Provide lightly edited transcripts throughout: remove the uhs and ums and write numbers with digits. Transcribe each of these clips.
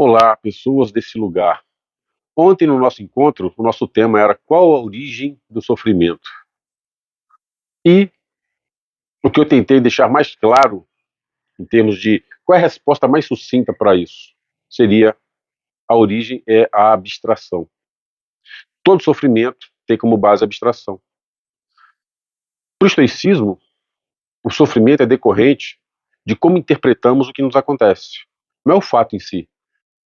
Olá, pessoas desse lugar. Ontem, no nosso encontro, o nosso tema era qual a origem do sofrimento. E o que eu tentei deixar mais claro, em termos de qual é a resposta mais sucinta para isso, seria a origem é a abstração. Todo sofrimento tem como base a abstração. Para o estoicismo, o sofrimento é decorrente de como interpretamos o que nos acontece. Não é o fato em si,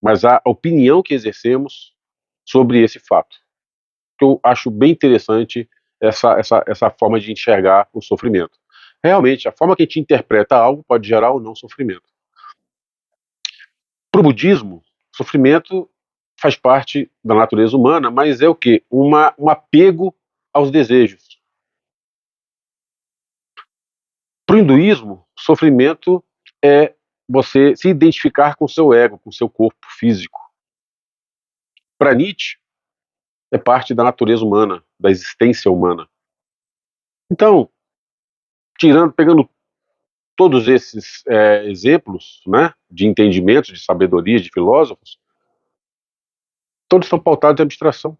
mas a opinião que exercemos sobre esse fato. Que eu acho bem interessante essa forma de enxergar o sofrimento. Realmente, a forma que a gente interpreta algo pode gerar ou não sofrimento. Para o budismo, sofrimento faz parte da natureza humana, mas é o quê? Um apego aos desejos. Para o hinduísmo, sofrimento é você se identificar com o seu ego, com o seu corpo físico. Para Nietzsche, é parte da natureza humana, da existência humana. Então, pegando todos esses exemplos, né, de entendimentos, de sabedoria, de filósofos, todos estão pautados em abstração.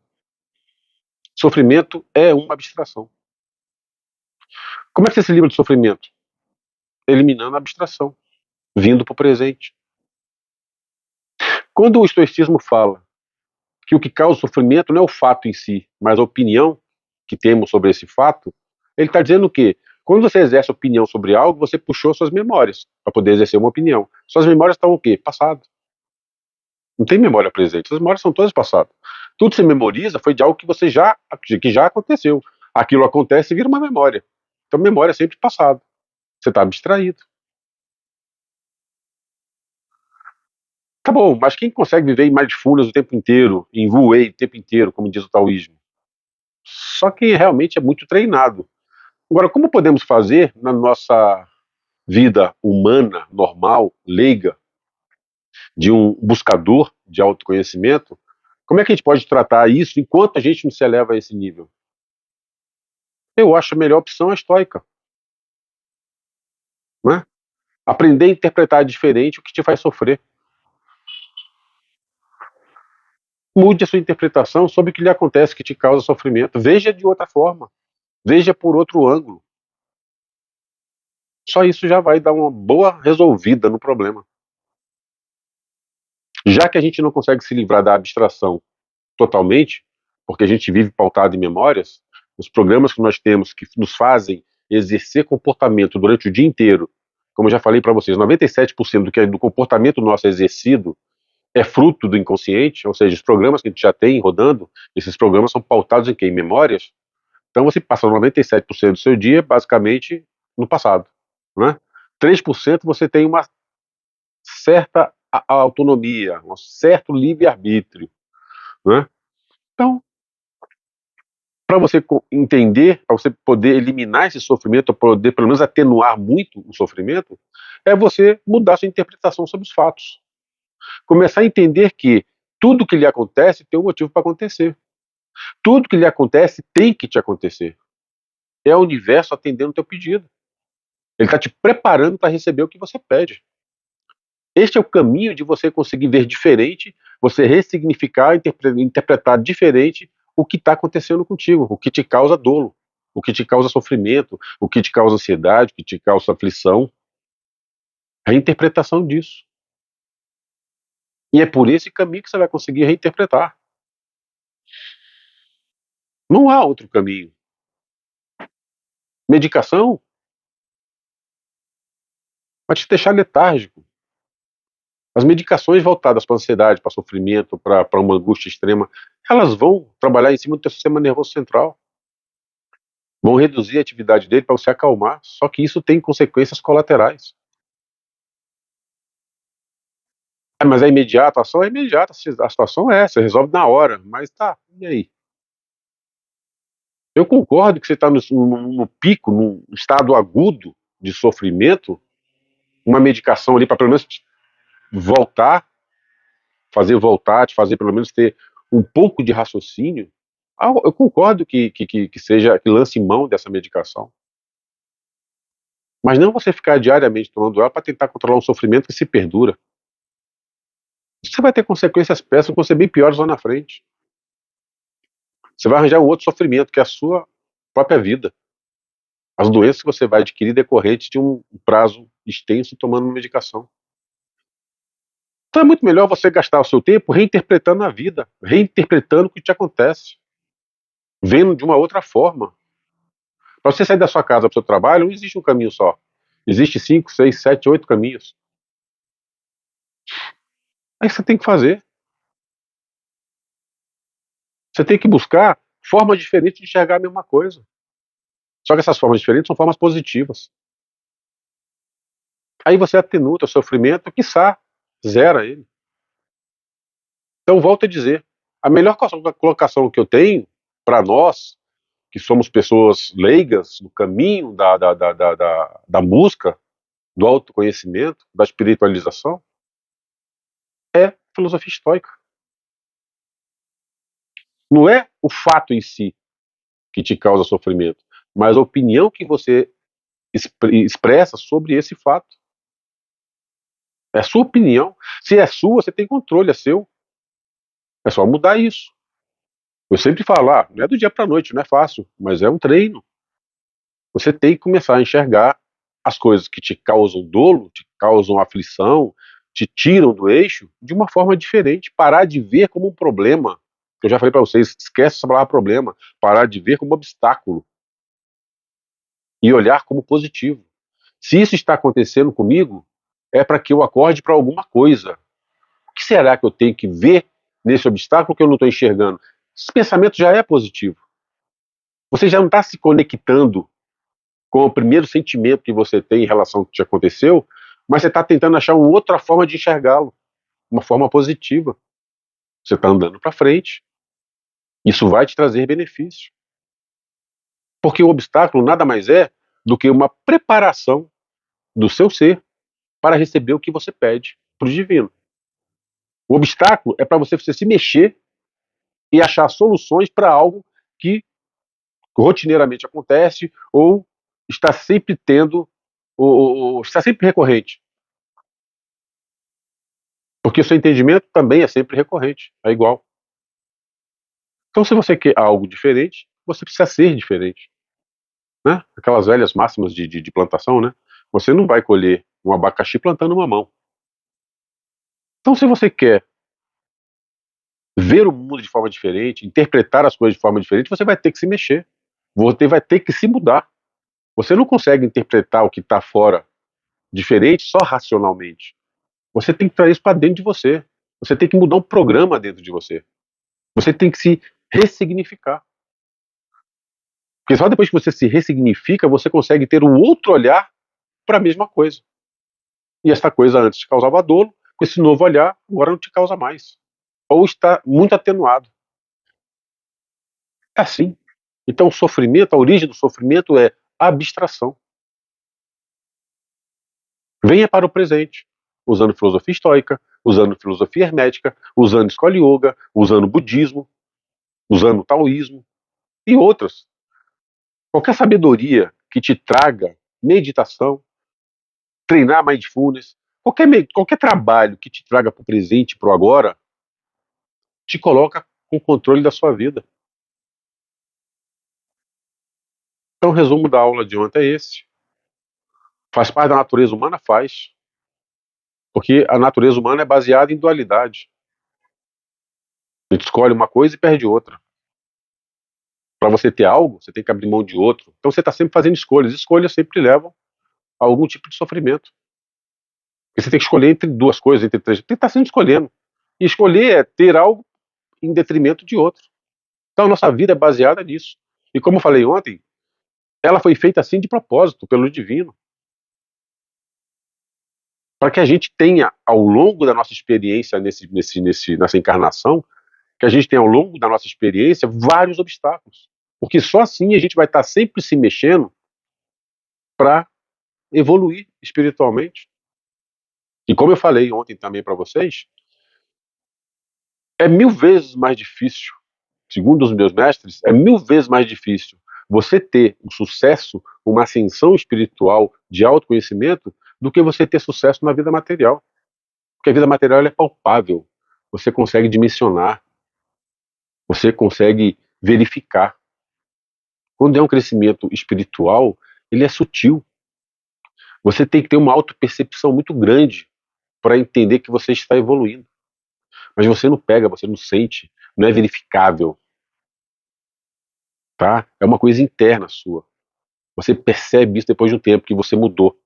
Sofrimento é uma abstração. Como é que você se livra do sofrimento? Eliminando a abstração, vindo para o presente. Quando o estoicismo fala que o que causa sofrimento não é o fato em si, mas a opinião que temos sobre esse fato, ele está dizendo o quê? Quando você exerce opinião sobre algo, você puxou suas memórias para poder exercer uma opinião. Suas memórias estão o quê? Passado. Não tem memória presente. As memórias são todas passadas. Tudo que você memoriza foi de algo que já aconteceu. Aquilo acontece e vira uma memória. Então, memória é sempre passado. Você está abstraído. Tá bom, mas quem consegue viver em mindfulness o tempo inteiro, em Wu Wei o tempo inteiro, como diz o taoísmo? Só quem realmente é muito treinado. Agora, como podemos fazer na nossa vida humana, normal, leiga, de um buscador de autoconhecimento, como é que a gente pode tratar isso enquanto a gente não se eleva a esse nível? Eu acho a melhor opção a estoica. Né? Aprender a interpretar diferente o que te faz sofrer. Mude a sua interpretação sobre o que lhe acontece que te causa sofrimento. Veja de outra forma. Veja por outro ângulo. Só isso já vai dar uma boa resolvida no problema. Já que a gente não consegue se livrar da abstração totalmente, porque a gente vive pautado em memórias, os programas que nós temos que nos fazem exercer comportamento durante o dia inteiro, como eu já falei para vocês, 97% do comportamento nosso é exercido é fruto do inconsciente, ou seja, os programas que a gente já tem rodando, esses programas são pautados em quê? Em memórias. Então você passa 97% do seu dia basicamente no passado. Né? 3% você tem uma certa autonomia, um certo livre-arbítrio. Né? Então, para você entender, para você poder eliminar esse sofrimento, para poder pelo menos atenuar muito o sofrimento, é você mudar sua interpretação sobre os fatos. Começar a entender que tudo que lhe acontece tem um motivo para acontecer. Tudo que lhe acontece tem que te acontecer. É o universo atendendo o teu pedido. Ele está te preparando para receber o que você pede. Este é o caminho de você conseguir ver diferente, você ressignificar, interpretar diferente o que está acontecendo contigo, o que te causa dolo, o que te causa sofrimento, o que te causa ansiedade, o que te causa aflição. É a interpretação disso. E é por esse caminho que você vai conseguir reinterpretar. Não há outro caminho. Medicação vai te deixar letárgico. As medicações voltadas para ansiedade, para sofrimento, para uma angústia extrema, elas vão trabalhar em cima do teu sistema nervoso central. Vão reduzir a atividade dele para você acalmar, só que isso tem consequências colaterais. Mas é imediato, a ação é imediata, a situação é essa, resolve na hora, mas tá, e aí? Eu concordo que você está no pico, num estado agudo de sofrimento, uma medicação ali para pelo menos voltar, fazer voltar, te fazer pelo menos ter um pouco de raciocínio. Eu concordo que lance mão dessa medicação. Mas não você ficar diariamente tomando ela para tentar controlar um sofrimento que se perdura. você vai ter consequências péssimas que vão ser bem piores lá na frente. Você vai arranjar um outro sofrimento, que é a sua própria vida. As doenças que você vai adquirir decorrentes de um prazo extenso tomando medicação. Então é muito melhor você gastar o seu tempo reinterpretando a vida, reinterpretando o que te acontece, vendo de uma outra forma. Para você sair da sua casa para o seu trabalho, não existe um caminho só. Existe 5, 6, 7, 8 caminhos. Aí você tem que fazer. Você tem que buscar formas diferentes de enxergar a mesma coisa. Só que essas formas diferentes são formas positivas. Aí você atenua o sofrimento, quiçá, zera ele. Então, volto a dizer, a melhor colocação que eu tenho para nós, que somos pessoas leigas no caminho da busca, do autoconhecimento, da espiritualização, é filosofia estoica. Não é o fato em si que te causa sofrimento, mas a opinião que você expressa sobre esse fato. É a sua opinião. Se é sua, você tem controle, é seu. É só mudar isso. Eu sempre falo, não é do dia para a noite, não é fácil, mas é um treino. Você tem que começar a enxergar as coisas que te causam dolo, te causam aflição, te tiram do eixo de uma forma diferente. Parar de ver como um problema. Eu já falei para vocês, esquece essa palavra problema. Parar de ver como obstáculo. E olhar como positivo. Se isso está acontecendo comigo, é para que eu acorde para alguma coisa. O que será que eu tenho que ver nesse obstáculo que eu não estou enxergando? Esse pensamento já é positivo. Você já não está se conectando com o primeiro sentimento que você tem em relação ao que te aconteceu, mas você está tentando achar uma outra forma de enxergá-lo, uma forma positiva. Você está andando para frente. Isso vai te trazer benefício. Porque o obstáculo nada mais é do que uma preparação do seu ser para receber o que você pede para o divino. O obstáculo é para você se mexer e achar soluções para algo que rotineiramente acontece ou está sempre tendo, ou está sempre recorrente. Porque o seu entendimento também é sempre recorrente, é igual. Então, se você quer algo diferente, você precisa ser diferente. Né? Aquelas velhas máximas de plantação, né? Você não vai colher um abacaxi plantando uma mão. Então, se você quer ver o mundo de forma diferente, interpretar as coisas de forma diferente, você vai ter que se mexer. Você vai ter que se mudar. Você não consegue interpretar o que está fora diferente só racionalmente. Você tem que trazer isso para dentro de você. Você tem que mudar um programa dentro de você. Você tem que se ressignificar. Porque só depois que você se ressignifica, você consegue ter um outro olhar para a mesma coisa. E essa coisa antes te causava dolo, com esse novo olhar, agora não te causa mais. Ou está muito atenuado. É assim. Então, o sofrimento, a origem do sofrimento é abstração. Venha para o presente, usando filosofia estoica, usando filosofia hermética, usando escola yoga, usando budismo, usando taoísmo e outras. Qualquer sabedoria que te traga meditação, treinar mindfulness, qualquer trabalho que te traga para o presente, para o agora, te coloca com o controle da sua vida. Então, o resumo da aula de ontem é esse. Faz parte da natureza humana? Faz. Porque a natureza humana é baseada em dualidade. A gente escolhe uma coisa e perde outra. Para você ter algo, você tem que abrir mão de outro. Então você está sempre fazendo escolhas. Escolhas sempre levam a algum tipo de sofrimento. Porque você tem que escolher entre duas coisas, entre três. Você tem que estar sempre escolhendo. E escolher é ter algo em detrimento de outro. Então a nossa vida é baseada nisso. E como eu falei ontem, ela foi feita assim de propósito, pelo divino. Para que a gente tenha, ao longo da nossa experiência nessa encarnação, que a gente tenha, ao longo da nossa experiência, vários obstáculos. Porque só assim a gente vai estar sempre se mexendo para evoluir espiritualmente. E como eu falei ontem também para vocês, é 1000 vezes mais difícil, segundo os meus mestres, é 1000 vezes mais difícil você ter um sucesso, uma ascensão espiritual de autoconhecimento, do que você ter sucesso na vida material. Porque a vida material é palpável. você consegue dimensionar, você consegue verificar. Quando é um crescimento espiritual, ele é sutil. Você tem que ter uma autopercepção muito grande para entender que você está evoluindo. Mas você não pega, você não sente, não é verificável, tá? É uma coisa interna sua. Você percebe isso depois de um tempo que você mudou.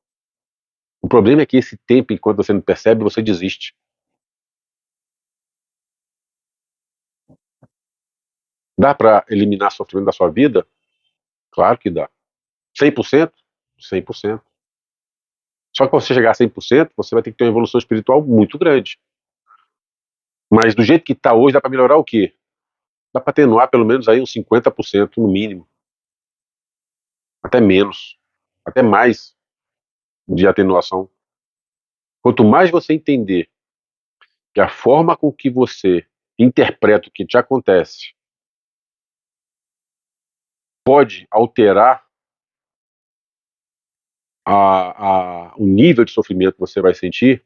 O problema é que esse tempo, enquanto você não percebe, você desiste. Dá para eliminar sofrimento da sua vida? Claro que dá. 100%? 100%. Só que para você chegar a 100%, você vai ter que ter uma evolução espiritual muito grande. Mas do jeito que está hoje, dá para melhorar o quê? Dá para atenuar pelo menos aí uns 50% no mínimo. Até menos. Até mais de atenuação. Quanto mais você entender que a forma com que você interpreta o que te acontece pode alterar o nível de sofrimento que você vai sentir,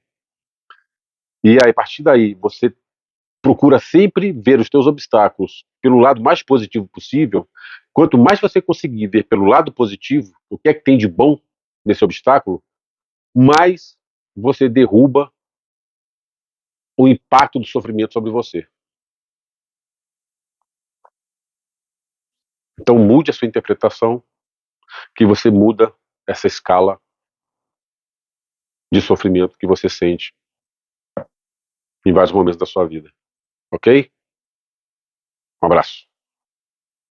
e aí, a partir daí você procura sempre ver os teus obstáculos pelo lado mais positivo possível. Quanto mais você conseguir ver pelo lado positivo o que é que tem de bom nesse obstáculo, mais você derruba o impacto do sofrimento sobre você. Então mude a sua interpretação, que você muda essa escala de sofrimento que você sente em vários momentos da sua vida. Ok? Um abraço.